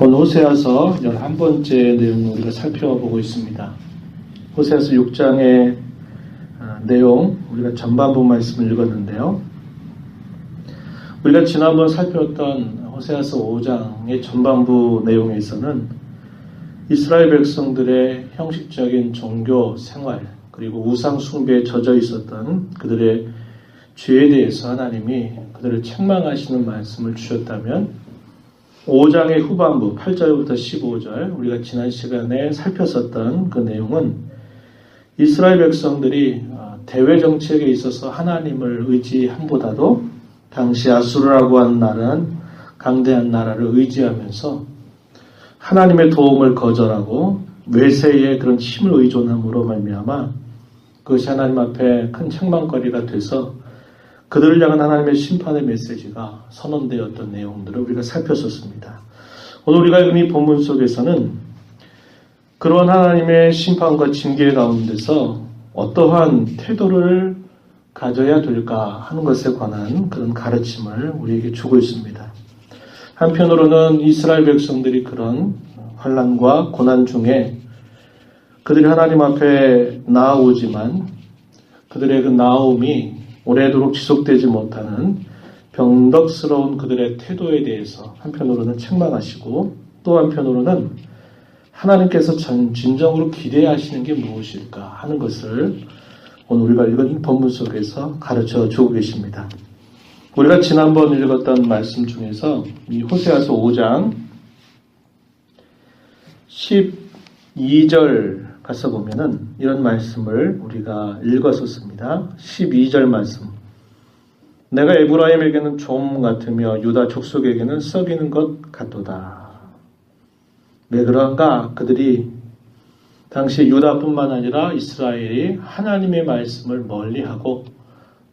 오늘 호세아서 11번째 내용을 우리가 살펴보고 있습니다. 호세아서 6장의 내용, 우리가 전반부 말씀을 읽었는데요. 우리가 지난번 살펴봤던 호세아서 5장의 전반부 내용에서는 이스라엘 백성들의 형식적인 종교 생활, 그리고 우상 숭배에 젖어 있었던 그들의 죄에 대해서 하나님이 그들을 책망하시는 말씀을 주셨다면 5장의 후반부 8절부터 15절 우리가 지난 시간에 살폈었던 그 내용은 이스라엘 백성들이 대외 정책에 있어서 하나님을 의지함보다도 당시 아수르라고 하는 나라는 강대한 나라를 의지하면서 하나님의 도움을 거절하고 외세의 그런 힘을 의존함으로 말미암아 그것이 하나님 앞에 큰 책망거리가 돼서 그들을 향한 하나님의 심판의 메시지가 선언되었던 내용들을 우리가 살폈었습니다. 오늘 우리가 읽은 이 본문 속에서는 그러한 하나님의 심판과 징계 가운데서 어떠한 태도를 가져야 될까 하는 것에 관한 그런 가르침을 우리에게 주고 있습니다. 한편으로는 이스라엘 백성들이 그런 환난과 고난 중에 그들이 하나님 앞에 나아오지만 그들의 그 나아옴이 오래도록 지속되지 못하는 병덕스러운 그들의 태도에 대해서 한편으로는 책망하시고 또 한편으로는 하나님께서 진정으로 기대하시는 게 무엇일까 하는 것을 오늘 우리가 읽은 본문 속에서 가르쳐 주고 계십니다. 우리가 지난번 읽었던 말씀 중에서 이 호세아서 5장 12절 가서 보면은 이런 말씀을 우리가 읽었었습니다. 12절 말씀. 내가 에브라임에게는 좀 같으며 유다 족속에게는 썩이는 것 같도다. 왜 그런가? 그들이 당시 유다뿐만 아니라 이스라엘이 하나님의 말씀을 멀리하고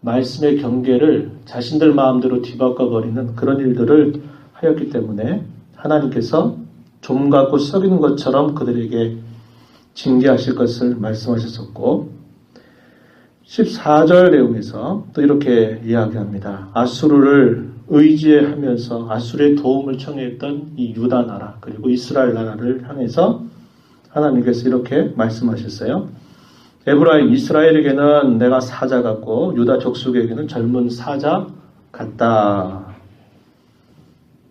말씀의 경계를 자신들 마음대로 뒤바꿔버리는 그런 일들을 하였기 때문에 하나님께서 좀 같고 썩이는 것처럼 그들에게 징계하실 것을 말씀하셨었고 14절 내용에서 또 이렇게 이야기합니다. 아수르를 의지하면서 아수르의 도움을 청했던 이 유다 나라 그리고 이스라엘 나라를 향해서 하나님께서 이렇게 말씀하셨어요. 에브라임 이스라엘에게는 내가 사자 같고 유다 족속에게는 젊은 사자 같다.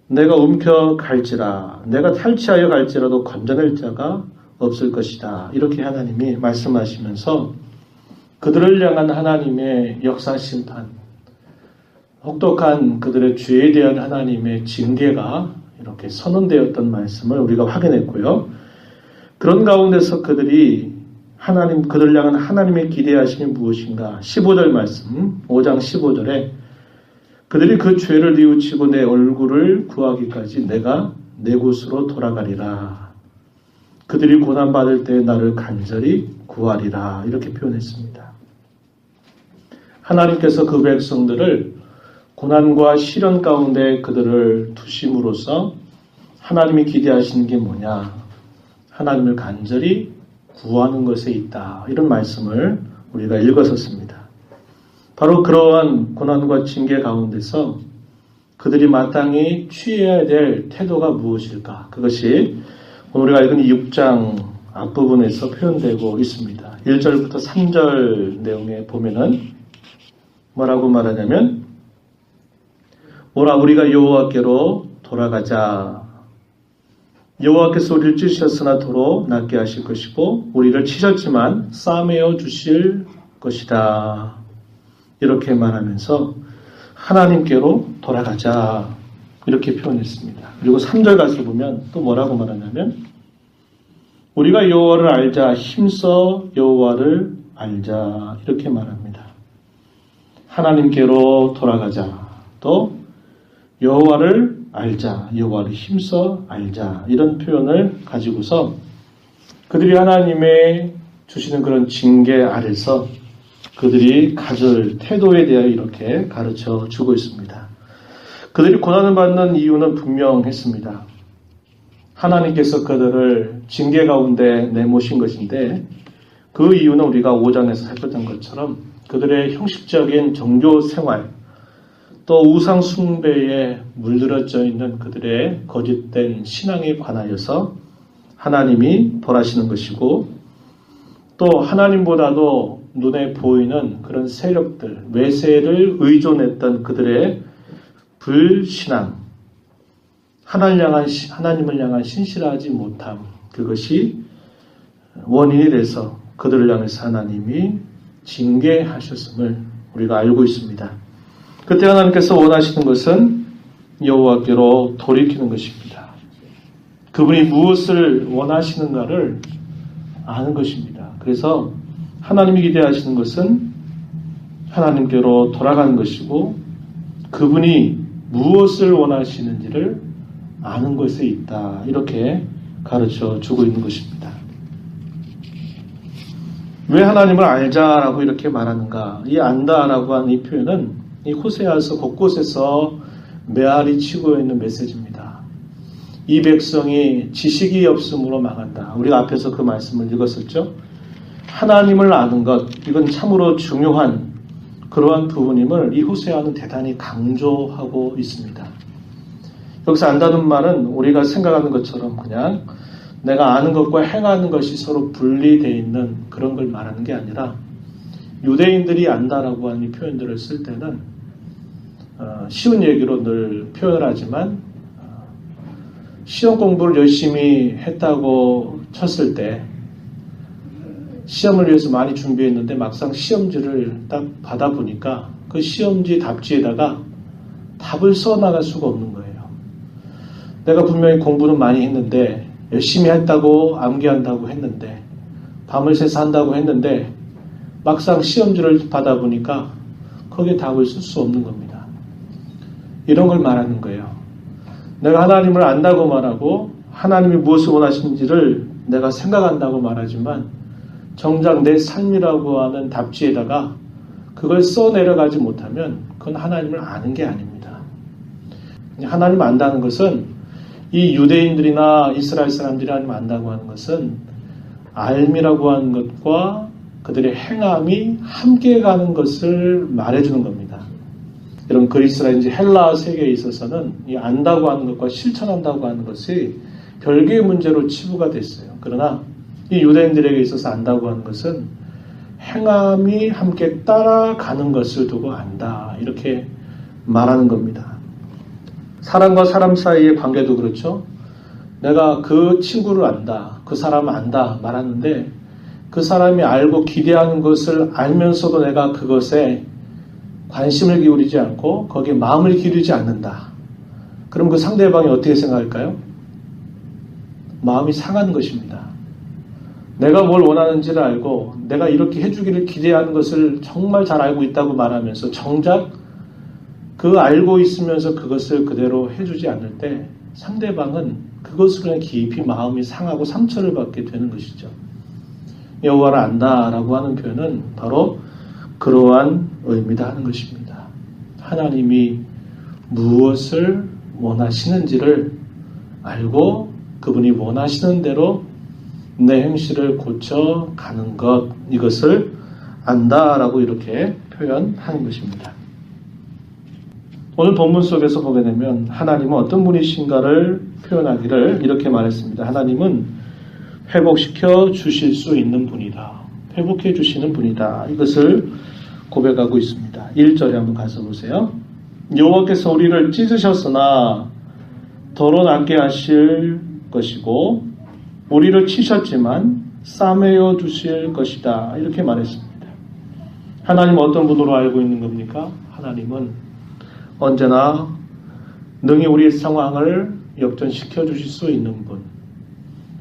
내가 움켜 갈지라 내가 탈취하여 갈지라도 건져낼 자가 없을 것이다. 이렇게 하나님이 말씀하시면서 그들을 향한 하나님의 역사 심판, 혹독한 그들의 죄에 대한 하나님의 징계가 이렇게 선언되었던 말씀을 우리가 확인했고요. 그런 가운데서 그들을 향한 하나님의 기대하심이 무엇인가? 15절 말씀, 5장 15절에 그들이 그 죄를 뉘우치고 내 얼굴을 구하기까지 내가 내 곳으로 돌아가리라. 그들이 고난받을 때 나를 간절히 구하리라. 이렇게 표현했습니다. 하나님께서 그 백성들을 고난과 시련 가운데 그들을 두심으로써 하나님이 기대하시는 게 뭐냐? 하나님을 간절히 구하는 것에 있다. 이런 말씀을 우리가 읽었었습니다. 바로 그러한 고난과 징계 가운데서 그들이 마땅히 취해야 될 태도가 무엇일까? 그것이 오늘 우리가 읽은 6장 앞부분에서 표현되고 있습니다. 1절부터 3절 내용에 보면은 뭐라고 말하냐면 오라 우리가 여호와께로 돌아가자. 여호와께서 우리를 찢으셨으나 도로 낫게 하실 것이고 우리를 치셨지만 싸매어 주실 것이다. 이렇게 말하면서 하나님께로 돌아가자. 이렇게 표현했습니다. 그리고 3절 가서 보면 또 뭐라고 말하냐면 우리가 여호와를 알자 힘써 여호와를 알자 이렇게 말합니다. 하나님께로 돌아가자. 또 여호와를 알자. 여호와를 힘써 알자. 이런 표현을 가지고서 그들이 하나님의 주시는 그런 징계 아래서 그들이 가질 태도에 대하여 이렇게 가르쳐 주고 있습니다. 그들이 고난을 받는 이유는 분명했습니다. 하나님께서 그들을 징계 가운데 내모신 것인데 그 이유는 우리가 5장에서 살폈던 것처럼 그들의 형식적인 종교 생활, 또 우상 숭배에 물들어져 있는 그들의 거짓된 신앙에 관하여서 하나님이 벌하시는 것이고, 또 하나님보다도 눈에 보이는 그런 세력들, 외세를 의존했던 그들의 불신앙, 하나님을 향한 신실하지 못함, 그것이 원인이 돼서 그들을 향해서 하나님이 징계하셨음을 우리가 알고 있습니다. 그때 하나님께서 원하시는 것은 여호와께로 돌이키는 것입니다. 그분이 무엇을 원하시는가를 아는 것입니다. 그래서 하나님이 기대하시는 것은 하나님께로 돌아가는 것이고, 그분이 무엇을 원하시는지를 아는 것에 있다, 이렇게 가르쳐 주고 있는 것입니다. 왜 하나님을 알자라고 이렇게 말하는가? 이 안다라고 하는 이 표현은 이 호세아서 곳곳에서 메아리 치고 있는 메시지입니다. 이 백성이 지식이 없음으로 망한다. 우리가 앞에서 그 말씀을 읽었었죠. 하나님을 아는 것, 이건 참으로 중요한 그러한 부분임을 이 호세아는 대단히 강조하고 있습니다. 여기서 안다는 말은 우리가 생각하는 것처럼 그냥 내가 아는 것과 행하는 것이 서로 분리되어 있는 그런 걸 말하는 게 아니라, 유대인들이 안다라고 하는 이 표현들을 쓸 때는 쉬운 얘기로 늘 표현을 하지만, 시험 공부를 열심히 했다고 쳤을 때 시험을 위해서 많이 준비했는데 막상 시험지를 딱 받아보니까 그 시험지 답지에다가 답을 써나갈 수가 없는 거예요. 내가 분명히 공부는 많이 했는데, 열심히 했다고 암기한다고 했는데, 밤을 새서 한다고 했는데 막상 시험지를 받아보니까 거기에 답을 쓸 수 없는 겁니다. 이런 걸 말하는 거예요. 내가 하나님을 안다고 말하고 하나님이 무엇을 원하시는지를 내가 생각한다고 말하지만 정작 내 삶이라고 하는 답지에다가 그걸 써내려가지 못하면 그건 하나님을 아는 게 아닙니다. 하나님을 안다는 것은, 이 유대인들이나 이스라엘 사람들이 하나님을 안다고 하는 것은 알미라고 하는 것과 그들의 행함이 함께 가는 것을 말해주는 겁니다. 이런 그리스라든지 헬라 세계에 있어서는 이 안다고 하는 것과 실천한다고 하는 것이 별개의 문제로 치부가 됐어요. 그러나 이 유대인들에게 있어서 안다고 하는 것은 행함이 함께 따라가는 것을 두고 안다, 이렇게 말하는 겁니다. 사람과 사람 사이의 관계도 그렇죠. 내가 그 친구를 안다, 그 사람을 안다 말하는데, 그 사람이 알고 기대하는 것을 알면서도 내가 그것에 관심을 기울이지 않고 거기에 마음을 기울이지 않는다. 그럼 그 상대방이 어떻게 생각할까요? 마음이 상하는 것입니다. 내가 뭘 원하는지를 알고 내가 이렇게 해주기를 기대하는 것을 정말 잘 알고 있다고 말하면서 정작 그 알고 있으면서 그것을 그대로 해주지 않을 때 상대방은 그것으로 그냥 깊이 마음이 상하고 상처를 받게 되는 것이죠. 여호와를 안다라고 하는 표현은 바로 그러한 의미다 하는 것입니다. 하나님이 무엇을 원하시는지를 알고 그분이 원하시는 대로 내 행실을 고쳐가는 것, 이것을 안다라고 이렇게 표현하는 것입니다. 오늘 본문 속에서 보게 되면 하나님은 어떤 분이신가를 표현하기를 이렇게 말했습니다. 하나님은 회복시켜 주실 수 있는 분이다. 회복해 주시는 분이다. 이것을 고백하고 있습니다. 1절에 한번 가서 보세요. 여호와께서 우리를 찢으셨으나 덜어낫게 하실 것이고 우리를 치셨지만 싸매어 주실 것이다. 이렇게 말했습니다. 하나님은 어떤 분으로 알고 있는 겁니까? 하나님은 언제나 능히 우리의 상황을 역전시켜 주실 수 있는 분,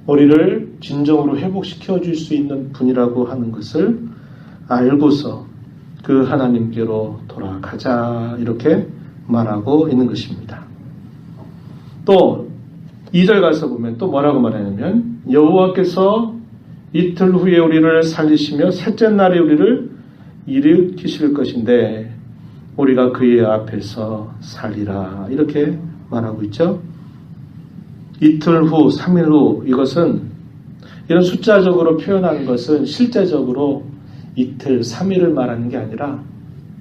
우리를 진정으로 회복시켜 줄 수 있는 분이라고 하는 것을 알고서 그 하나님께로 돌아가자, 이렇게 말하고 있는 것입니다. 또 2절 가서 보면 또 뭐라고 말하냐면 여호와께서 이틀 후에 우리를 살리시며 셋째 날에 우리를 일으키실 것인데 우리가 그의 앞에서 살리라, 이렇게 말하고 있죠. 이틀 후, 3일 후, 이것은 이런 숫자적으로 표현하는 것은 실제적으로 이틀, 3일을 말하는 게 아니라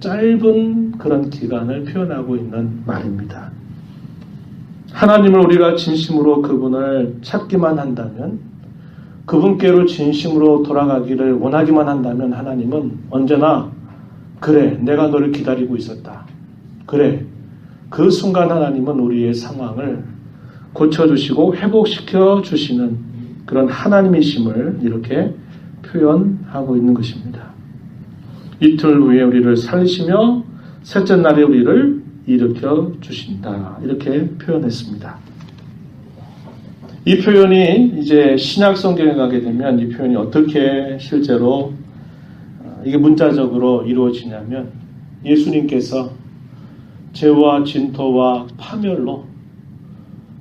짧은 그런 기간을 표현하고 있는 말입니다. 하나님을 우리가 진심으로 그분을 찾기만 한다면, 그분께로 진심으로 돌아가기를 원하기만 한다면 하나님은 언제나 그래, 내가 너를 기다리고 있었다. 그래, 그 순간 하나님은 우리의 상황을 고쳐주시고 회복시켜 주시는 그런 하나님이심을 이렇게 표현하고 있는 것입니다. 이틀 후에 우리를 살리시며 셋째 날에 우리를 일으켜 주신다. 이렇게 표현했습니다. 이 표현이 이제 신약 성경에 가게 되면 이 표현이 어떻게 실제로 이게 문자적으로 이루어지냐면, 예수님께서 죄와 진토와 파멸로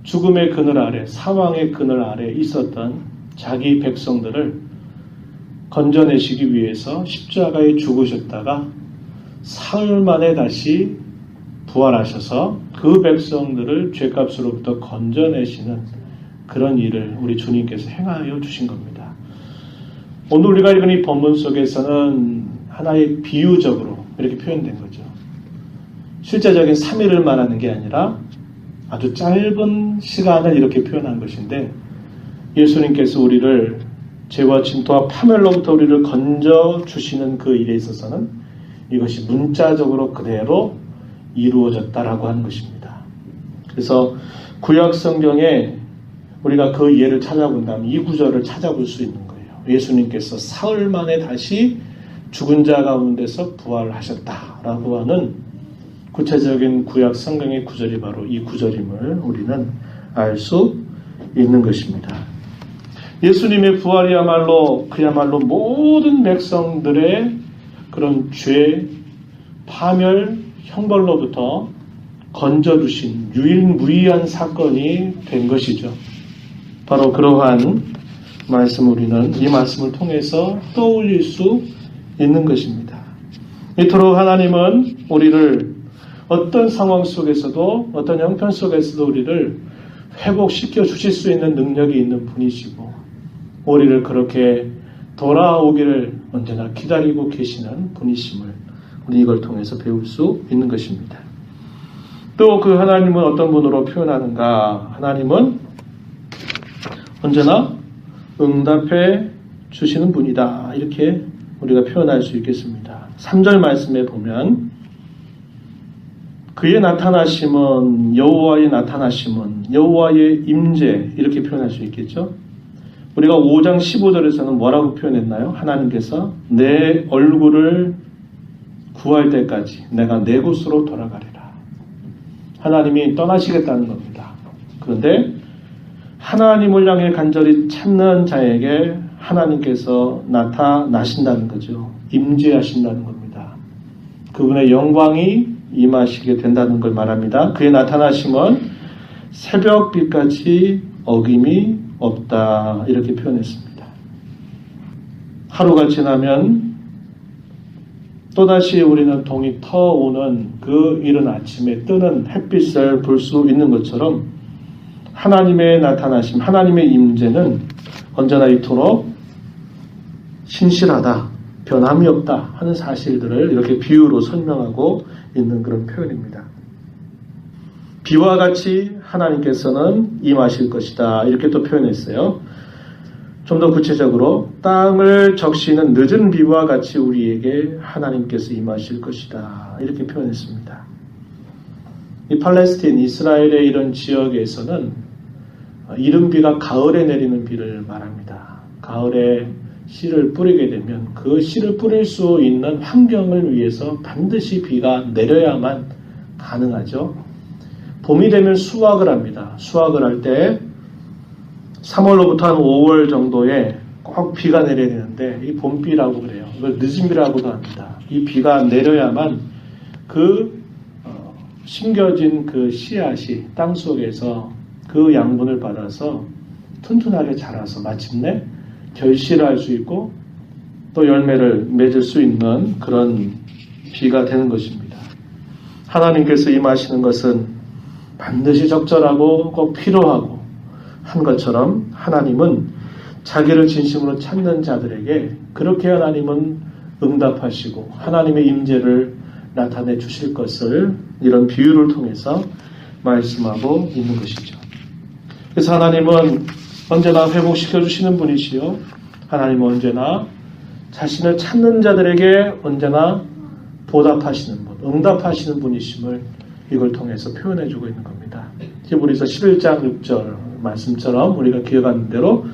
죽음의 그늘 아래, 사망의 그늘 아래 있었던 자기 백성들을 건져내시기 위해서 십자가에 죽으셨다가 사흘 만에 다시 부활하셔서 그 백성들을 죄값으로부터 건져내시는 그런 일을 우리 주님께서 행하여 주신 겁니다. 오늘 우리가 읽은 이 본문 속에서는 하나의 비유적으로 이렇게 표현된 거죠. 실제적인 3일을 말하는 게 아니라 아주 짧은 시간을 이렇게 표현한 것인데, 예수님께서 우리를 죄와 진토와 파멸로부터 우리를 건져주시는 그 일에 있어서는 이것이 문자적으로 그대로 이루어졌다라고 하는 것입니다. 그래서 구약 성경에 우리가 그 예를 찾아본다면 이 구절을 찾아볼 수 있는 거예요. 예수님께서 사흘 만에 다시 죽은 자 가운데서 부활하셨다라고 하는 구체적인 구약 성경의 구절이 바로 이 구절임을 우리는 알 수 있는 것입니다. 예수님의 부활이야말로 그야말로 모든 백성들의 그런 죄, 파멸, 형벌로부터 건져주신 유일무이한 사건이 된 것이죠. 바로 그러한 말씀, 우리는 이 말씀을 통해서 떠올릴 수 있는 것입니다. 이토록 하나님은 우리를 어떤 상황 속에서도, 어떤 형편 속에서도 우리를 회복시켜 주실 수 있는 능력이 있는 분이시고, 우리를 그렇게 돌아오기를 언제나 기다리고 계시는 분이심을 우리 이걸 통해서 배울 수 있는 것입니다. 또 그 하나님은 어떤 분으로 표현하는가? 하나님은 언제나 응답해 주시는 분이다. 이렇게 우리가 표현할 수 있겠습니다. 3절 말씀에 보면 그의 나타나심은, 여호와의 나타나심은, 여호와의 임재, 이렇게 표현할 수 있겠죠. 우리가 5장 15절에서는 뭐라고 표현했나요? 하나님께서 내 얼굴을 구할 때까지 내가 내 곳으로 돌아가리라. 하나님이 떠나시겠다는 겁니다. 그런데 하나님을 향해 간절히 찾는 자에게 하나님께서 나타나신다는 거죠. 임재하신다는 겁니다. 그분의 영광이 임하시게 된다는 걸 말합니다. 그의 나타나심은 새벽빛같이 어김이 없다. 이렇게 표현했습니다. 하루가 지나면 또다시 우리는 동이 터오는 그 이른 아침에 뜨는 햇빛을 볼 수 있는 것처럼 하나님의 나타나심, 하나님의 임재는 언제나 이토록 신실하다, 변함이 없다 하는 사실들을 이렇게 비유로 설명하고 있는 그런 표현입니다. 비와 같이 하나님께서는 임하실 것이다. 이렇게 또 표현했어요. 좀 더 구체적으로 땅을 적시는 늦은 비와 같이 우리에게 하나님께서 임하실 것이다. 이렇게 표현했습니다. 이 팔레스틴, 이스라엘의 이런 지역에서는 이른 비가 가을에 내리는 비를 말합니다. 가을에 씨를 뿌리게 되면 그 씨를 뿌릴 수 있는 환경을 위해서 반드시 비가 내려야만 가능하죠. 봄이 되면 수확을 합니다. 수확을 할 때 3월로부터 한 5월 정도에 꼭 비가 내려야 되는데 이 봄비라고 그래요. 이걸 늦은 비라고도 합니다. 이 비가 내려야만 그 심겨진 그 씨앗이 땅 속에서 그 양분을 받아서 튼튼하게 자라서 마침내 결실을 할 수 있고 또 열매를 맺을 수 있는 그런 비가 되는 것입니다. 하나님께서 임하시는 것은 반드시 적절하고 꼭 필요하고 한 것처럼 하나님은 자기를 진심으로 찾는 자들에게 그렇게 하나님은 응답하시고 하나님의 임재를 나타내 주실 것을 이런 비유를 통해서 말씀하고 있는 것이죠. 그래서 하나님은 언제나 회복시켜 주시는 분이시요, 하나님은 언제나 자신을 찾는 자들에게 언제나 보답하시는 분, 응답하시는 분이심을 이걸 통해서 표현해 주고 있는 겁니다. 히브리서 11장 6절 말씀처럼 우리가 기억하는 대로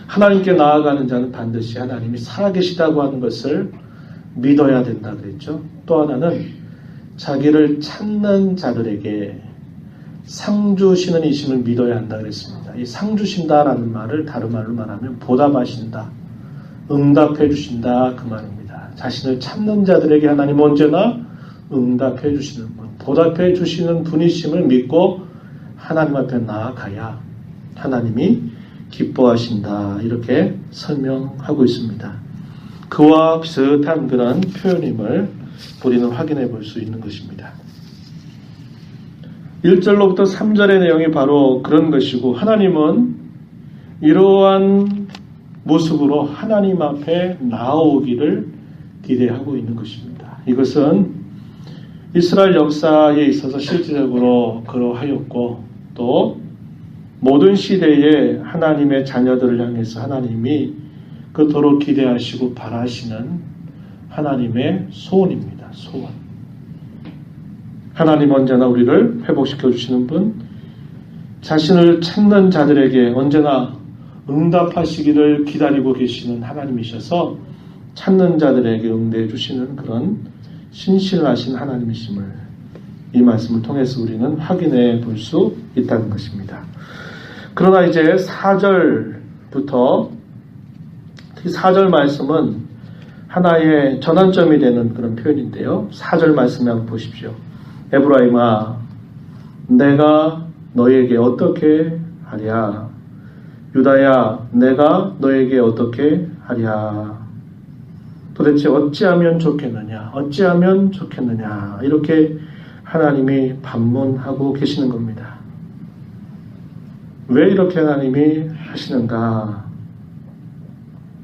하나님께 나아가는 자는 반드시 하나님이 살아계시다고 하는 것을 믿어야 된다 그랬죠. 또 하나는 자기를 찾는 자들에게 상 주시는 이심을 믿어야 한다 그랬습니다. 이 상 주신다라는 말을 다른 말로 말하면 보답하신다, 응답해 주신다 그 말입니다. 자신을 찾는 자들에게 하나님 언제나 응답해 주시는 분, 보답해 주시는 분이심을 믿고 하나님 앞에 나아가야 하나님이 기뻐하신다, 이렇게 설명하고 있습니다. 그와 비슷한 그런 표현임을 우리는 확인해 볼 수 있는 것입니다. 1절로부터 3절의 내용이 바로 그런 것이고, 하나님은 이러한 모습으로 하나님 앞에 나아오기를 기대하고 있는 것입니다. 이것은 이스라엘 역사에 있어서 실질적으로 그러하였고, 또 모든 시대에 하나님의 자녀들을 향해서 하나님이 그토록 기대하시고 바라시는 하나님의 소원입니다. 소원. 하나님 언제나 우리를 회복시켜 주시는 분, 자신을 찾는 자들에게 언제나 응답하시기를 기다리고 계시는 하나님이셔서 찾는 자들에게 응대해 주시는 그런 신실하신 하나님이심을 이 말씀을 통해서 우리는 확인해 볼 수 있다는 것입니다. 그러나 이제 4절부터 특히 4절 말씀은 하나의 전환점이 되는 그런 표현인데요. 4절 말씀을 한번 보십시오. 에브라임아, 내가 너에게 어떻게 하랴? 유다야, 내가 너에게 어떻게 하랴? 도대체 어찌하면 좋겠느냐? 어찌하면 좋겠느냐? 이렇게 하나님이 반문하고 계시는 겁니다. 왜 이렇게 하나님이 하시는가?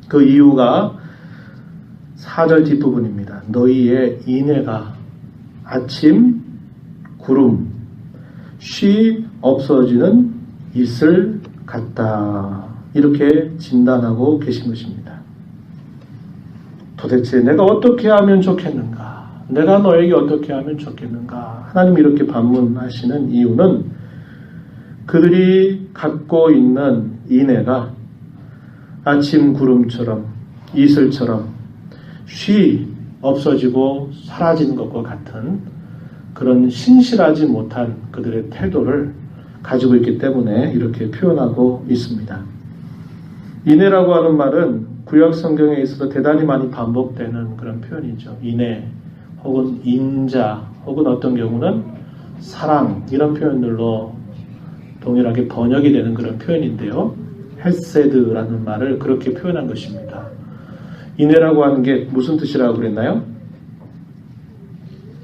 그 이유가 4절 뒷부분입니다. 너희의 인애가 아침 구름 쉬 없어지는 이슬 같다, 이렇게 진단하고 계신 것입니다. 도대체 내가 어떻게 하면 좋겠는가? 내가 너에게 어떻게 하면 좋겠는가? 하나님이 이렇게 반문하시는 이유는 그들이 갖고 있는 인애가 아침 구름처럼 이슬처럼 쉬 없어지고 사라지는 것과 같은 그런 신실하지 못한 그들의 태도를 가지고 있기 때문에 이렇게 표현하고 있습니다. 인애라고 하는 말은 구약 성경에 있어서 대단히 많이 반복되는 그런 표현이죠. 인애 혹은 인자 혹은 어떤 경우는 사랑, 이런 표현들로 동일하게 번역이 되는 그런 표현인데요. 헤세드라는 말을 그렇게 표현한 것입니다. 인애라고 하는 게 무슨 뜻이라고 그랬나요?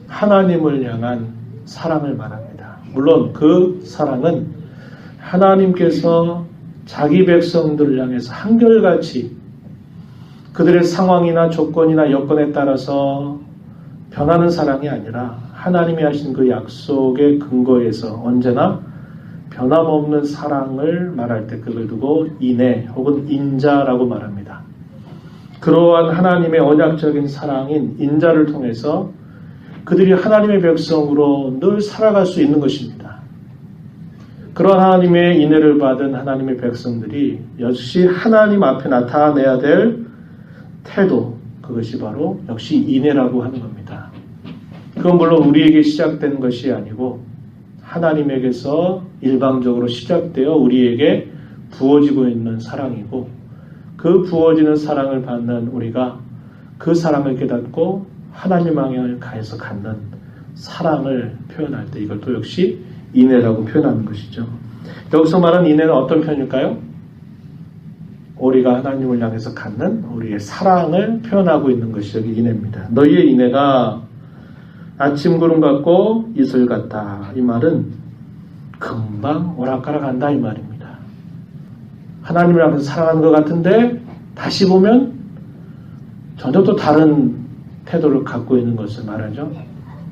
하나님을 향한 사랑을 말합니다. 물론 그 사랑은 하나님께서 자기 백성들을 향해서 한결같이 그들의 상황이나 조건이나 여건에 따라서 변하는 사랑이 아니라 하나님이 하신 그 약속의 근거에서 언제나 변함없는 사랑을 말할 때 그걸 두고 인애 혹은 인자라고 말합니다. 그러한 하나님의 언약적인 사랑인 인자를 통해서 그들이 하나님의 백성으로 늘 살아갈 수 있는 것입니다. 그런 하나님의 인애를 받은 하나님의 백성들이 역시 하나님 앞에 나타내야 될 태도, 그것이 바로 역시 인애라고 하는 겁니다. 그건 물론 우리에게 시작된 것이 아니고 하나님에게서 일방적으로 시작되어 우리에게 부어지고 있는 사랑이고, 그 부어지는 사랑을 받는 우리가 그 사랑을 깨닫고 하나님 방향을 가해서 갖는 사랑을 표현할 때 이걸 또 역시 인애라고 표현하는 것이죠. 여기서 말하는 인애는 어떤 표현일까요? 우리가 하나님을 향해서 갖는 우리의 사랑을 표현하고 있는 것이 여기 인애입니다. 너희의 인애가 아침 구름 같고 이슬 같다. 이 말은 금방 오락가락 한다 이 말입니다. 하나님을 향해서 사랑하는 것 같은데 다시 보면 전혀 또 다른 태도를 갖고 있는 것을 말하죠.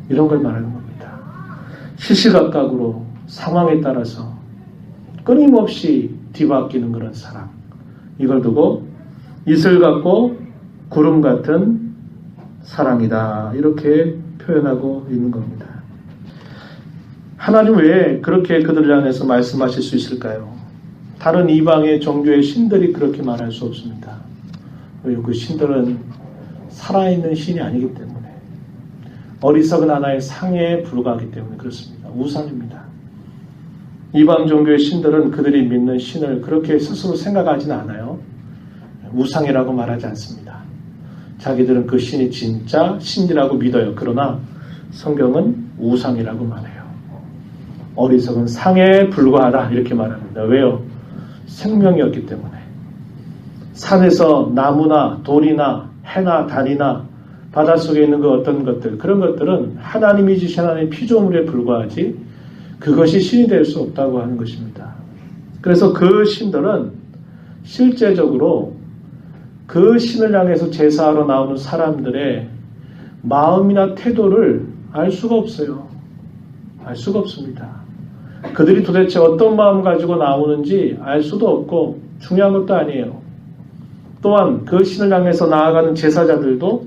이런 걸 말하는 겁니다. 시시각각으로 상황에 따라서 끊임없이 뒤바뀌는 그런 사랑. 이걸 두고 이슬 같고 구름 같은 사랑이다. 이렇게 표현하고 있는 겁니다. 하나님 왜 그렇게 그들을 향해서 말씀하실 수 있을까요? 다른 이방의 종교의 신들이 그렇게 말할 수 없습니다. 왜요? 그 신들은 살아있는 신이 아니기 때문에 어리석은 하나의 상에 불과하기 때문에 그렇습니다. 우상입니다. 이방 종교의 신들은 그들이 믿는 신을 그렇게 스스로 생각하지는 않아요. 우상이라고 말하지 않습니다. 자기들은 그 신이 진짜 신이라고 믿어요. 그러나 성경은 우상이라고 말해요. 어리석은 상에 불과하다 이렇게 말합니다. 왜요? 생명이었기 때문에. 산에서 나무나 돌이나 해나 달이나 바닷속에 있는 그 어떤 것들, 그런 것들은 하나님이 주신 하나님의 피조물에 불과하지 그것이 신이 될 수 없다고 하는 것입니다. 그래서 그 신들은 실제적으로 그 신을 향해서 제사하러 나오는 사람들의 마음이나 태도를 알 수가 없어요. 알 수가 없습니다. 그들이 도대체 어떤 마음 가지고 나오는지 알 수도 없고 중요한 것도 아니에요. 또한 그 신을 향해서 나아가는 제사자들도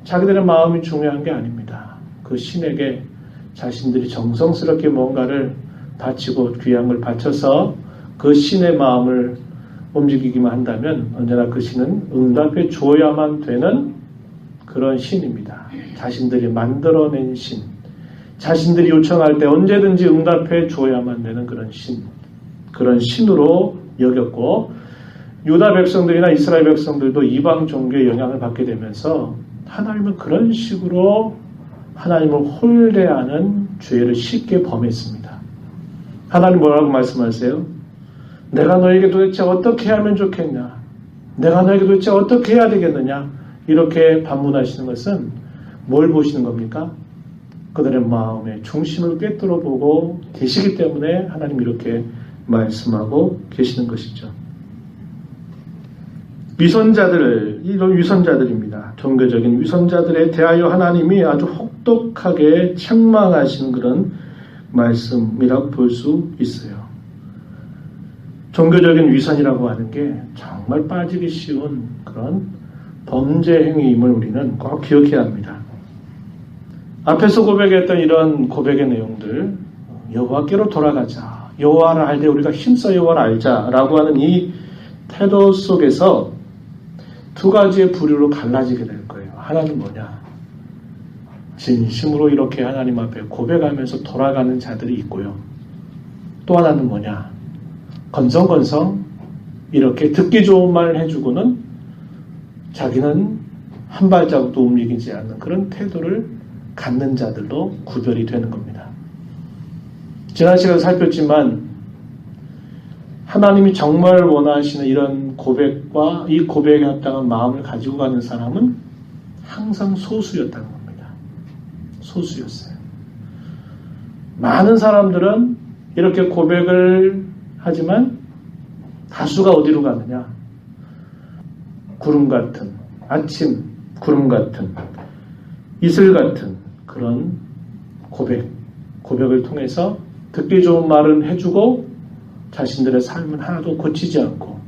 자기들의 마음이 중요한 게 아닙니다. 그 신에게 자신들이 정성스럽게 뭔가를 바치고 귀함을 바쳐서 그 신의 마음을 움직이기만 한다면 언제나 그 신은 응답해 줘야만 되는 그런 신입니다. 자신들이 만들어낸 신, 자신들이 요청할 때 언제든지 응답해 줘야만 되는 그런 신, 그런 신으로 여겼고 유다 백성들이나 이스라엘 백성들도 이방 종교의 영향을 받게 되면서 하나님은 그런 식으로 하나님을 홀대하는 죄를 쉽게 범했습니다. 하나님 뭐라고 말씀하세요? 내가 너에게 도대체 어떻게 하면 좋겠냐? 내가 너에게 도대체 어떻게 해야 되겠느냐? 이렇게 반문하시는 것은 뭘 보시는 겁니까? 그들의 마음의 중심을 꿰뚫어 보고 계시기 때문에 하나님 이렇게 말씀하고 계시는 것이죠. 이런 위선자들입니다. 종교적인 위선자들에 대하여 하나님이 아주 혹독하게 책망하시는 그런 말씀이라고 볼 수 있어요. 종교적인 위선이라고 하는 게 정말 빠지기 쉬운 그런 범죄 행위임을 우리는 꼭 기억해야 합니다. 앞에서 고백했던 이런 고백의 내용들, 여호와께로 돌아가자, 여호와를 알되 우리가 힘써 여호와를 알자라고 하는 이 태도 속에서 두 가지의 부류로 갈라지게 될 거예요. 하나는 뭐냐? 진심으로 이렇게 하나님 앞에 고백하면서 돌아가는 자들이 있고요. 또 하나는 뭐냐? 건성건성 이렇게 듣기 좋은 말을 해주고는 자기는 한 발자국도 움직이지 않는 그런 태도를 갖는 자들로 구별이 되는 겁니다. 지난 시간에 살폈지만 하나님이 정말 원하시는 이런 고백과 이 고백에 합당한 마음을 가지고 가는 사람은 항상 소수였다는 겁니다. 소수였어요. 많은 사람들은 이렇게 고백을 하지만 다수가 어디로 가느냐? 구름 같은, 아침 구름 같은, 이슬 같은 그런 고백을 통해서 듣기 좋은 말은 해주고 자신들의 삶은 하나도 고치지 않고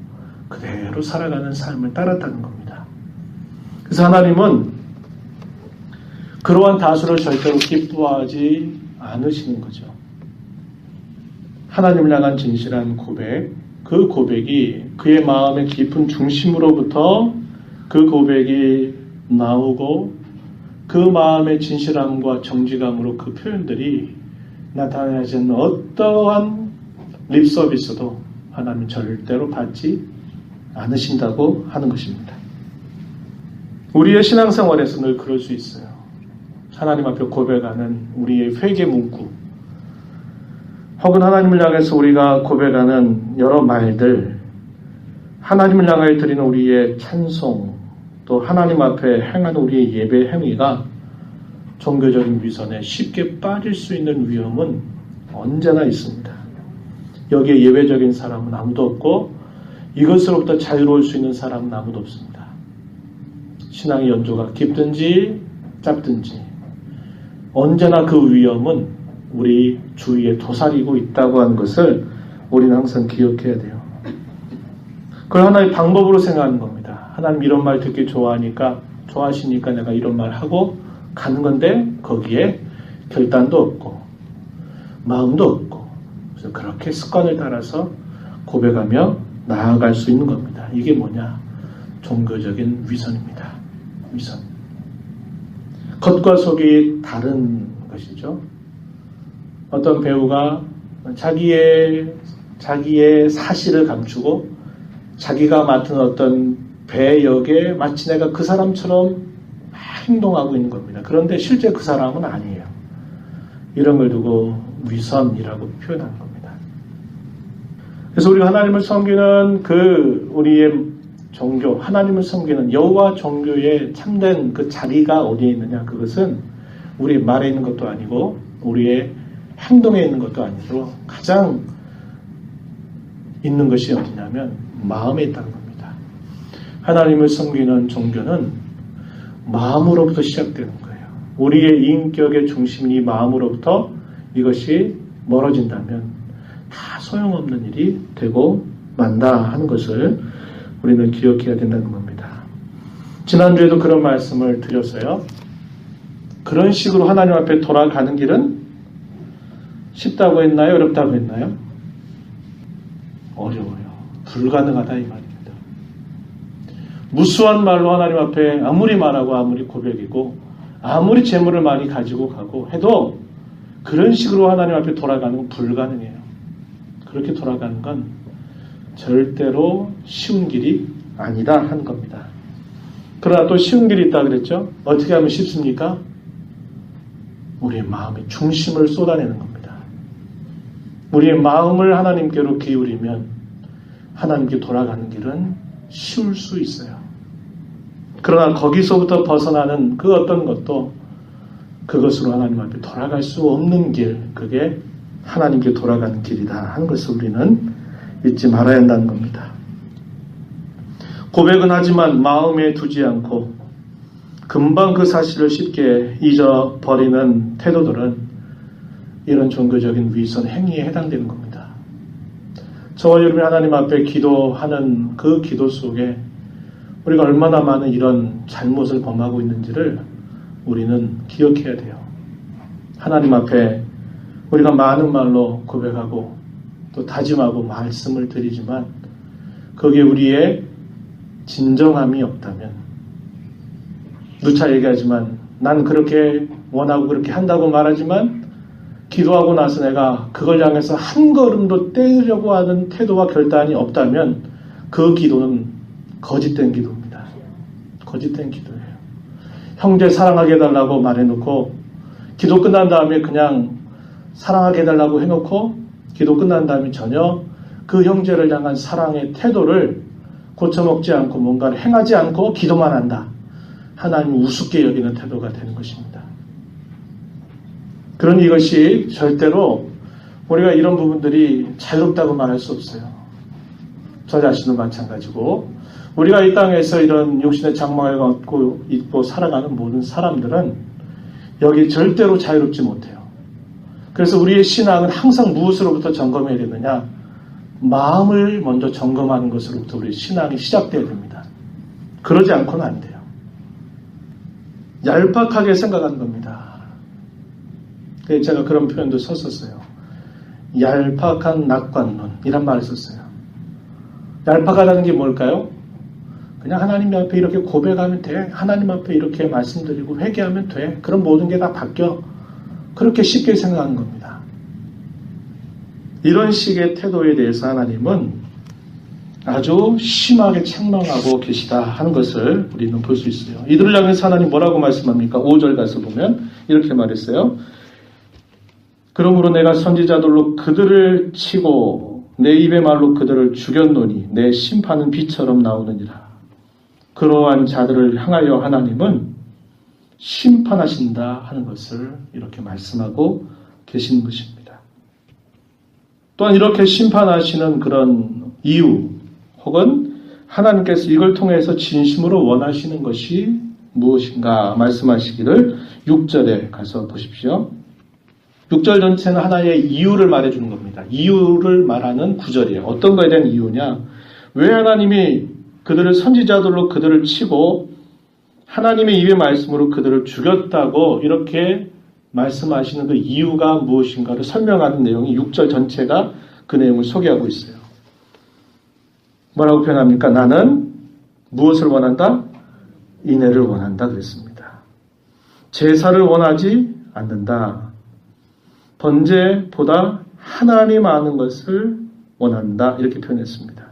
그대로 살아가는 삶을 따랐다는 겁니다. 그래서 하나님은 그러한 다수를 절대로 기뻐하지 않으시는 거죠. 하나님을 향한 진실한 고백, 그 고백이 그의 마음의 깊은 중심으로부터 그 고백이 나오고 그 마음의 진실함과 정직함으로 그 표현들이 나타나지 않는 어떠한 립 서비스도 하나님은 절대로 받지 않으신다고 하는 것입니다. 우리의 신앙생활에서 늘 그럴 수 있어요. 하나님 앞에 고백하는 우리의 회개 문구 혹은 하나님을 향해서 우리가 고백하는 여러 말들, 하나님을 향하여 드리는 우리의 찬송, 또 하나님 앞에 행하는 우리의 예배 행위가 종교적인 위선에 쉽게 빠질 수 있는 위험은 언제나 있습니다. 여기에 예외적인 사람은 아무도 없고 이것으로부터 자유로울 수 있는 사람은 아무도 없습니다. 신앙의 연조가 깊든지 짧든지 언제나 그 위험은 우리 주위에 도사리고 있다고 하는 것을 우리는 항상 기억해야 돼요. 그걸 하나의 방법으로 생각하는 겁니다. 하나님 이런 말 듣기 좋아하시니까 내가 이런 말 하고 가는 건데 거기에 결단도 없고 마음도 없고 그래서 그렇게 습관을 따라서 고백하며 나아갈 수 있는 겁니다. 이게 뭐냐? 종교적인 위선입니다. 위선. 겉과 속이 다른 것이죠. 어떤 배우가 자기의 사실을 감추고 자기가 맡은 어떤 배역에 마치 내가 그 사람처럼 행동하고 있는 겁니다. 그런데 실제 그 사람은 아니에요. 이런 걸 두고 위선이라고 표현하는 겁니다. 그래서 우리가 하나님을 섬기는 우리의 종교, 하나님을 섬기는 여호와 종교의 참된 그 자리가 어디에 있느냐? 그것은 우리 말에 있는 것도 아니고 우리의 행동에 있는 것도 아니고 가장 있는 것이 어디냐면 마음에 있다는 겁니다. 하나님을 섬기는 종교는 마음으로부터 시작되는 거예요. 우리의 인격의 중심이 마음으로부터 이것이 멀어진다면 다 소용없는 일이 되고 만다 하는 것을 우리는 기억해야 된다는 겁니다. 지난주에도 그런 말씀을 드렸어요. 그런 식으로 하나님 앞에 돌아가는 길은 쉽다고 했나요? 어렵다고 했나요? 어려워요. 불가능하다 이 말입니다. 무수한 말로 하나님 앞에 아무리 말하고 아무리 고백이고 아무리 재물을 많이 가지고 가고 해도 그런 식으로 하나님 앞에 돌아가는 건 불가능해요. 그렇게 돌아가는 건 절대로 쉬운 길이 아니다 하는 겁니다. 그러나 또 쉬운 길이 있다 그랬죠? 어떻게 하면 쉽습니까? 우리의 마음의 중심을 쏟아내는 겁니다. 우리의 마음을 하나님께로 기울이면 하나님께 돌아가는 길은 쉬울 수 있어요. 그러나 거기서부터 벗어나는 그 어떤 것도 그것으로 하나님 앞에 돌아갈 수 없는 길, 그게 하나님께 돌아가는 길이다 하는 것을 우리는 잊지 말아야 한다는 겁니다. 고백은 하지만 마음에 두지 않고 금방 그 사실을 쉽게 잊어버리는 태도들은 이런 종교적인 위선 행위에 해당되는 겁니다. 저와 여러분이 하나님 앞에 기도하는 그 기도 속에 우리가 얼마나 많은 이런 잘못을 범하고 있는지를 우리는 기억해야 돼요. 하나님 앞에 우리가 많은 말로 고백하고 또 다짐하고 말씀을 드리지만 거기에 우리의 진정함이 없다면 누차 얘기하지만 난 그렇게 원하고 그렇게 한다고 말하지만 기도하고 나서 내가 그걸 향해서 한 걸음도 떼려고 하는 태도와 결단이 없다면 그 기도는 거짓된 기도입니다. 거짓된 기도예요. 형제 사랑하게 해달라고 말해놓고 기도 끝난 다음에 그냥 사랑하게 해달라고 해놓고 기도 끝난 다음에 전혀 그 형제를 향한 사랑의 태도를 고쳐먹지 않고 뭔가를 행하지 않고 기도만 한다. 하나님 우습게 여기는 태도가 되는 것입니다. 그러니 이것이 절대로 우리가 이런 부분들이 자유롭다고 말할 수 없어요. 저 자신도 마찬가지고 우리가 이 땅에서 이런 육신의 장막을 갖고 입고 살아가는 모든 사람들은 여기 절대로 자유롭지 못해요. 그래서 우리의 신앙은 항상 무엇으로부터 점검해야 되느냐? 마음을 먼저 점검하는 것으로부터 우리 신앙이 시작돼야 됩니다. 그러지 않고는 안 돼요. 얄팍하게 생각하는 겁니다. 그래서 제가 그런 표현도 썼었어요. 얄팍한 낙관론 이란 말을 썼어요. 얄팍하다는 게 뭘까요? 그냥 하나님 앞에 이렇게 고백하면 돼. 하나님 앞에 이렇게 말씀드리고 회개하면 돼. 그럼 모든 게 다 바뀌어. 그렇게 쉽게 생각하는 겁니다. 이런 식의 태도에 대해서 하나님은 아주 심하게 책망하고 계시다 하는 것을 우리는 볼 수 있어요. 이들을 향해서 하나님 뭐라고 말씀합니까? 5절 가서 보면 이렇게 말했어요. 그러므로 내가 선지자들로 그들을 치고 내 입의 말로 그들을 죽였노니 내 심판은 비처럼 나오느니라. 그러한 자들을 향하여 하나님은 심판하신다 하는 것을 이렇게 말씀하고 계시는 것입니다. 또한 이렇게 심판하시는 그런 이유 혹은 하나님께서 이걸 통해서 진심으로 원하시는 것이 무엇인가 말씀하시기를 6절에 가서 보십시오. 6절 전체는 하나의 이유를 말해주는 겁니다. 이유를 말하는 구절이에요. 어떤 거에 대한 이유냐? 왜 하나님이 그들을 선지자들로 그들을 치고 하나님의 입의 말씀으로 그들을 죽였다고 이렇게 말씀하시는 그 이유가 무엇인가를 설명하는 내용이 6절 전체가 그 내용을 소개하고 있어요. 뭐라고 표현합니까? 나는 무엇을 원한다? 인애를 원한다 그랬습니다. 제사를 원하지 않는다. 번제보다 하나님 아는 것을 원한다. 이렇게 표현했습니다.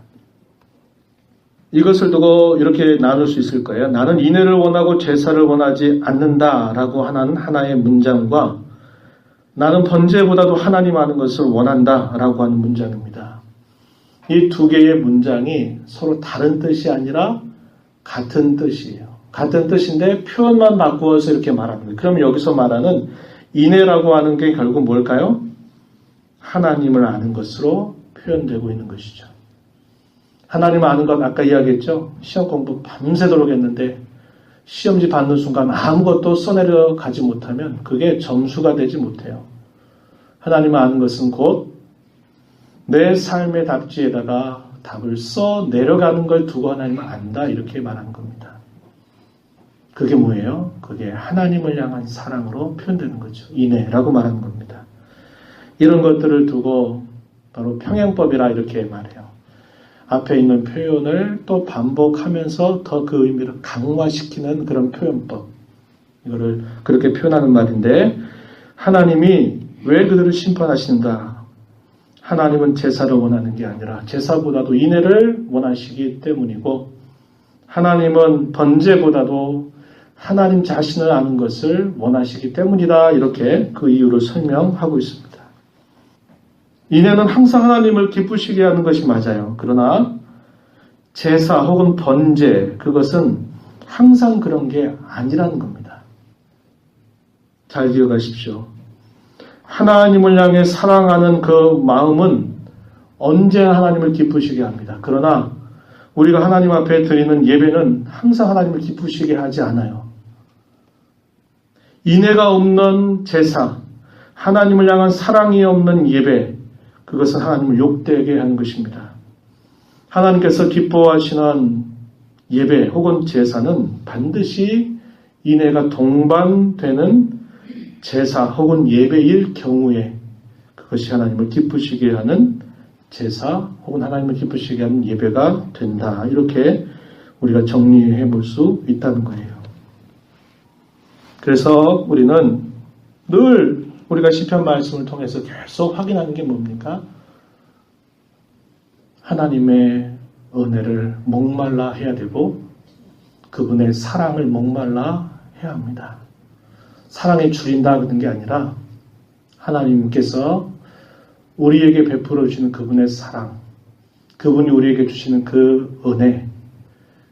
이것을 두고 이렇게 나눌 수 있을 거예요. 나는 인애를 원하고 제사를 원하지 않는다라고 하는 하나의 문장과 나는 번제보다도 하나님 아는 것을 원한다라고 하는 문장입니다. 이 두 개의 문장이 서로 다른 뜻이 아니라 같은 뜻이에요. 같은 뜻인데 표현만 바꾸어서 이렇게 말하는 거예요. 그럼 여기서 말하는 인애라고 하는 게 결국 뭘까요? 하나님을 아는 것으로 표현되고 있는 것이죠. 하나님 아는 것 아까 이야기했죠. 시험 공부 밤새도록 했는데 시험지 받는 순간 아무것도 써내려 가지 못하면 그게 점수가 되지 못해요. 하나님 아는 것은 곧 내 삶의 답지에다가 답을 써 내려가는 걸 두고 하나님을 안다 이렇게 말하는 겁니다. 그게 뭐예요? 그게 하나님을 향한 사랑으로 표현되는 거죠. 인애라고 말하는 겁니다. 이런 것들을 두고 바로 평행법이라 이렇게 말해요. 앞에 있는 표현을 또 반복하면서 더 그 의미를 강화시키는 그런 표현법. 이거를 그렇게 표현하는 말인데 하나님이 왜 그들을 심판하시는가? 하나님은 제사를 원하는 게 아니라 제사보다도 인애를 원하시기 때문이고 하나님은 번제보다도 하나님 자신을 아는 것을 원하시기 때문이다. 이렇게 그 이유를 설명하고 있습니다. 인애는 항상 하나님을 기쁘시게 하는 것이 맞아요. 그러나 제사 혹은 번제 그것은 항상 그런 게 아니라는 겁니다. 잘 기억하십시오. 하나님을 향해 사랑하는 그 마음은 언제나 하나님을 기쁘시게 합니다. 그러나 우리가 하나님 앞에 드리는 예배는 항상 하나님을 기쁘시게 하지 않아요. 인애가 없는 제사, 하나님을 향한 사랑이 없는 예배, 그것은 하나님을 욕되게 하는 것입니다. 하나님께서 기뻐하시는 예배 혹은 제사는 반드시 인애가 동반되는 제사 혹은 예배일 경우에 그것이 하나님을 기쁘시게 하는 제사 혹은 하나님을 기쁘시게 하는 예배가 된다. 이렇게 우리가 정리해 볼 수 있다는 거예요. 그래서 우리는 늘 우리가 시편 말씀을 통해서 계속 확인하는 게 뭡니까? 하나님의 은혜를 목말라 해야 되고 그분의 사랑을 목말라 해야 합니다. 사랑에 줄인다 그런 게 아니라 하나님께서 우리에게 베풀어 주시는 그분의 사랑, 그분이 우리에게 주시는 그 은혜,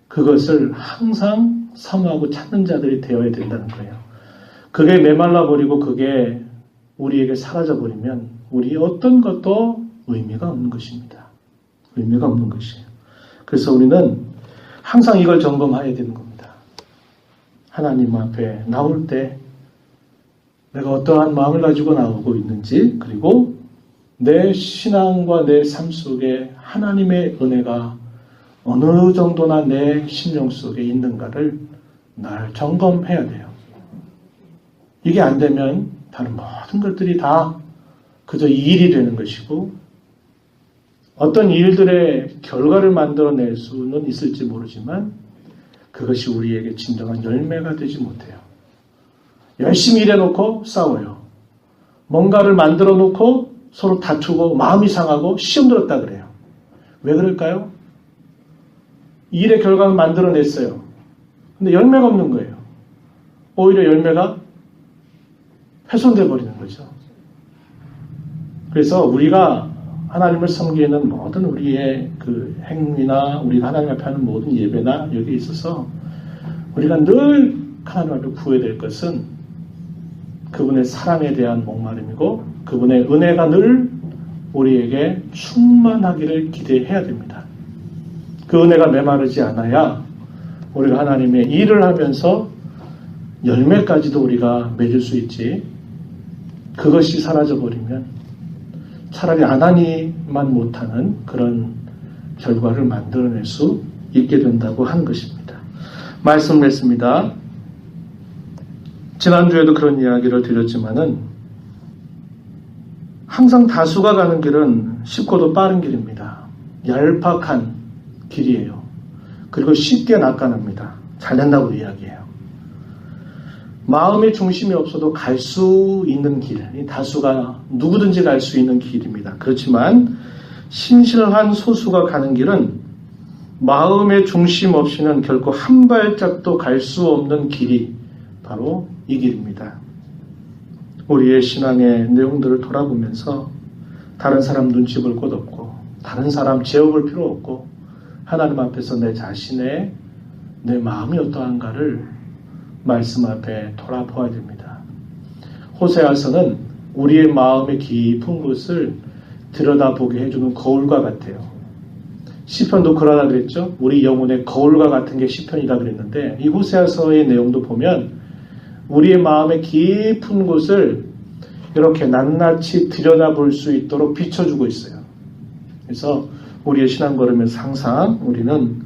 그것을 항상 사모하고 찾는 자들이 되어야 된다는 거예요. 그게 메말라 버리고 그게 우리에게 사라져 버리면 우리 어떤 것도 의미가 없는 것입니다. 의미가 없는 것이에요. 그래서 우리는 항상 이걸 점검해야 되는 겁니다. 하나님 앞에 나올 때 내가 어떠한 마음을 가지고 나오고 있는지, 그리고 내 신앙과 내 삶 속에 하나님의 은혜가 어느 정도나 내 심령 속에 있는가를 날 점검해야 돼요. 이게 안 되면 다른 모든 것들이 다 그저 일이 되는 것이고 어떤 일들의 결과를 만들어낼 수는 있을지 모르지만 그것이 우리에게 진정한 열매가 되지 못해요. 열심히 일해놓고 싸워요. 뭔가를 만들어 놓고 서로 다투고 마음이 상하고 시험 들었다 그래요. 왜 그럴까요? 일의 결과는 만들어냈어요. 근데 열매가 없는 거예요. 오히려 열매가 훼손돼 버리는 거죠. 그래서 우리가 하나님을 섬기는 모든 우리의 그 행위나 우리가 하나님 앞에 하는 모든 예배나 여기에 있어서 우리가 늘 하나님 앞에 구해야 될 것은 그분의 사랑에 대한 목마름이고 그분의 은혜가 늘 우리에게 충만하기를 기대해야 됩니다. 그 은혜가 메마르지 않아야 우리가 하나님의 일을 하면서 열매까지도 우리가 맺을 수 있지, 그것이 사라져버리면 차라리 안 하니만 못하는 그런 결과를 만들어낼 수 있게 된다고 한 것입니다. 말씀을 했습니다. 지난주에도 그런 이야기를 드렸지만은 항상 다수가 가는 길은 쉽고도 빠른 길입니다. 얄팍한 길이에요. 그리고 쉽게 낚아납니다. 잘 된다고 이야기해요. 마음의 중심이 없어도 갈 수 있는 길, 다수가 누구든지 갈 수 있는 길입니다. 그렇지만 신실한 소수가 가는 길은 마음의 중심 없이는 결코 한 발짝도 갈 수 없는 길이 바로 이 길입니다. 우리의 신앙의 내용들을 돌아보면서 다른 사람 눈치 볼 것 없고, 다른 사람 재어볼 필요 없고, 하나님 앞에서 내 자신의 내 마음이 어떠한가를 말씀 앞에 돌아보아야 됩니다. 호세아서는 우리의 마음의 깊은 곳을 들여다보게 해주는 거울과 같아요. 시편도 그러다 그랬죠. 우리 영혼의 거울과 같은 게 시편이다 그랬는데, 이 호세아서의 내용도 보면 우리의 마음의 깊은 곳을 이렇게 낱낱이 들여다볼 수 있도록 비춰주고 있어요. 그래서 우리의 신앙 걸으면서 항상 우리는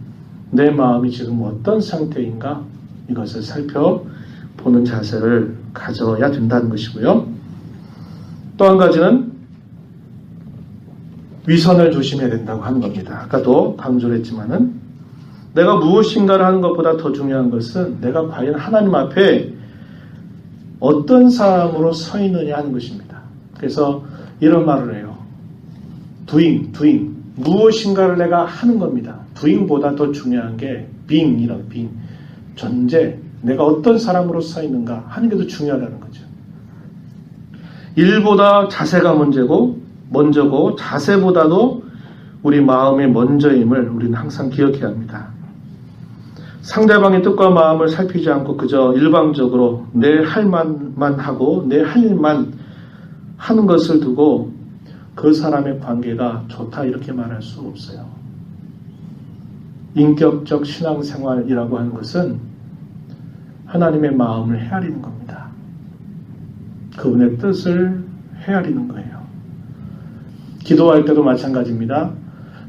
내 마음이 지금 어떤 상태인가, 이것을 살펴보는 자세를 가져야 된다는 것이고요. 또 한 가지는 위선을 조심해야 된다고 하는 겁니다. 아까도 강조를 했지만은 내가 무엇인가를 하는 것보다 더 중요한 것은 내가 과연 하나님 앞에 어떤 사람으로 서 있느냐 하는 것입니다. 그래서 이런 말을 해요. doing. 무엇인가를 내가 하는 겁니다. doing보다 더 중요한 게 being이라고, being. 존재, 내가 어떤 사람으로 서 있는가 하는 게 더 중요하다는 거죠. 일보다 자세가 먼저고 자세보다도 우리 마음의 먼저임을 우리는 항상 기억해야 합니다. 상대방의 뜻과 마음을 살피지 않고 그저 일방적으로 내 할 말만 하고 내 할 일만 하는 것을 두고 그 사람의 관계가 좋다 이렇게 말할 수 없어요. 인격적 신앙생활이라고 하는 것은 하나님의 마음을 헤아리는 겁니다. 그분의 뜻을 헤아리는 거예요. 기도할 때도 마찬가지입니다.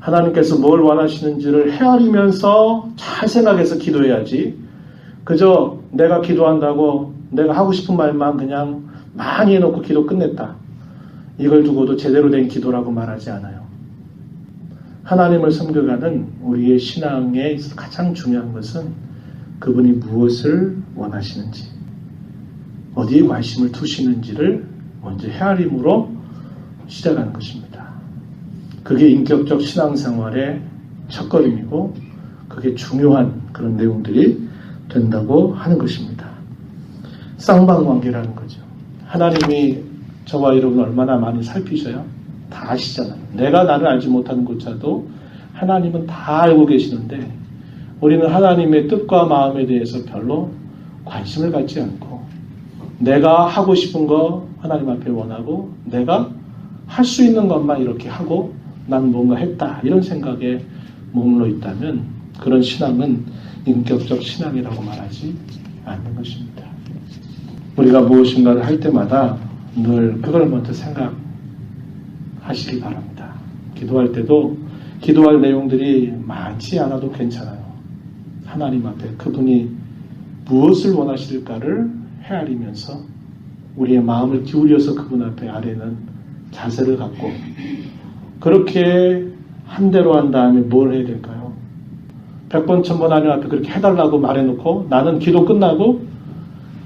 하나님께서 뭘 원하시는지를 헤아리면서 잘 생각해서 기도해야지, 그저 내가 기도한다고 내가 하고 싶은 말만 그냥 많이 해놓고 기도 끝냈다, 이걸 두고도 제대로 된 기도라고 말하지 않아요. 하나님을 섬겨가는 우리의 신앙에 있어서 가장 중요한 것은 그분이 무엇을 원하시는지, 어디에 관심을 두시는지를 먼저 헤아림으로 시작하는 것입니다. 그게 인격적 신앙생활의 첫걸음이고 그게 중요한 그런 내용들이 된다고 하는 것입니다. 쌍방관계라는 거죠. 하나님이 저와 여러분 얼마나 많이 살피셔요? 다 아시잖아요. 내가 나를 알지 못하는 것조차도 하나님은 다 알고 계시는데 우리는 하나님의 뜻과 마음에 대해서 별로 관심을 갖지 않고 내가 하고 싶은 거 하나님 앞에 원하고 내가 할 수 있는 것만 이렇게 하고 난 뭔가 했다 이런 생각에 머물러 있다면 그런 신앙은 인격적 신앙이라고 말하지 않는 것입니다. 우리가 무엇인가를 할 때마다 늘 그걸 먼저 생각하시기 바랍니다. 기도할 때도 기도할 내용들이 많지 않아도 괜찮아요. 하나님 앞에 그분이 무엇을 원하실까를 헤아리면서 우리의 마음을 기울여서 그분 앞에 아뢰는 자세를 갖고 그렇게 한 대로 한 다음에 뭘 해야 될까요? 100번 1000번 하나님 앞에 그렇게 해달라고 말해놓고 나는 기도 끝나고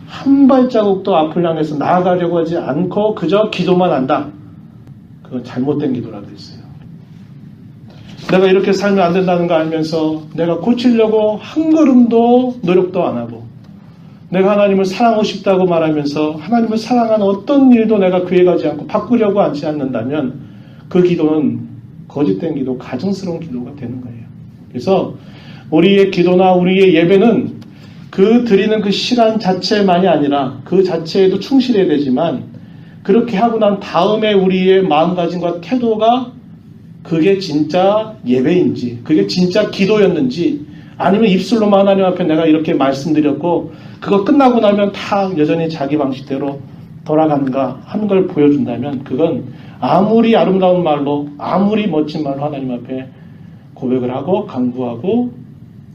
한 발자국도 앞을 향해서 나아가려고 하지 않고 그저 기도만 한다. 그건 잘못된 기도라고 했어요. 내가 이렇게 살면 안 된다는 거 알면서 내가 고치려고 한 걸음도 노력도 안 하고 내가 하나님을 사랑하고 싶다고 말하면서 하나님을 사랑하는 어떤 일도 내가 그에 가지 않고 바꾸려고 하지 않는다면 그 기도는 거짓된 기도, 가증스러운 기도가 되는 거예요. 그래서 우리의 기도나 우리의 예배는 그 드리는 그 시간 자체만이 아니라 그 자체에도 충실해야 되지만 그렇게 하고 난 다음에 우리의 마음가짐과 태도가 그게 진짜 예배인지 그게 진짜 기도였는지 아니면 입술로만 하나님 앞에 내가 이렇게 말씀드렸고 그거 끝나고 나면 다 여전히 자기 방식대로 돌아가는가 하는 걸 보여준다면 그건 아무리 아름다운 말로 아무리 멋진 말로 하나님 앞에 고백을 하고 간구하고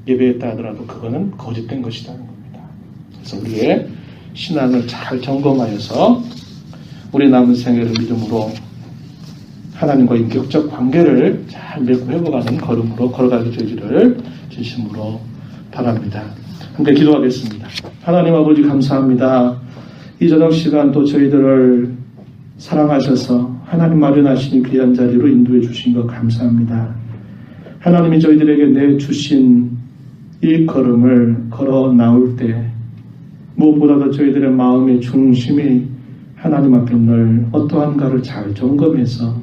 예배했다 하더라도 그거는 거짓된 것이라는 겁니다. 그래서 우리의 신앙을 잘 점검하여서 우리 남은 생애를 믿음으로 하나님과 인격적 관계를 잘 맺고 회복하는 걸음으로 걸어가게 되기를 진심으로 바랍니다. 함께 기도하겠습니다. 하나님 아버지 감사합니다. 이 저녁 시간 또 저희들을 사랑하셔서 하나님 마련하신 귀한 자리로 인도해 주신 것 감사합니다. 하나님이 저희들에게 내주신 이 걸음을 걸어 나올 때 무엇보다도 저희들의 마음의 중심이 하나님 앞에 늘 어떠한가를 잘 점검해서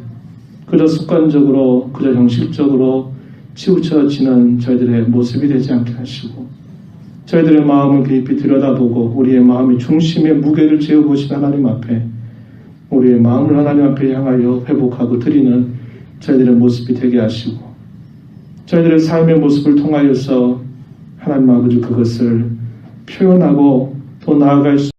그저 습관적으로 그저 형식적으로 치우쳐지는 저희들의 모습이 되지 않게 하시고 저희들의 마음을 깊이 들여다보고 우리의 마음의 중심에 무게를 재어보신 하나님 앞에 우리의 마음을 하나님 앞에 향하여 회복하고 드리는 저희들의 모습이 되게 하시고 저희들의 삶의 모습을 통하여서 하나님 아버지 그것을 표현하고 또 나아갈 수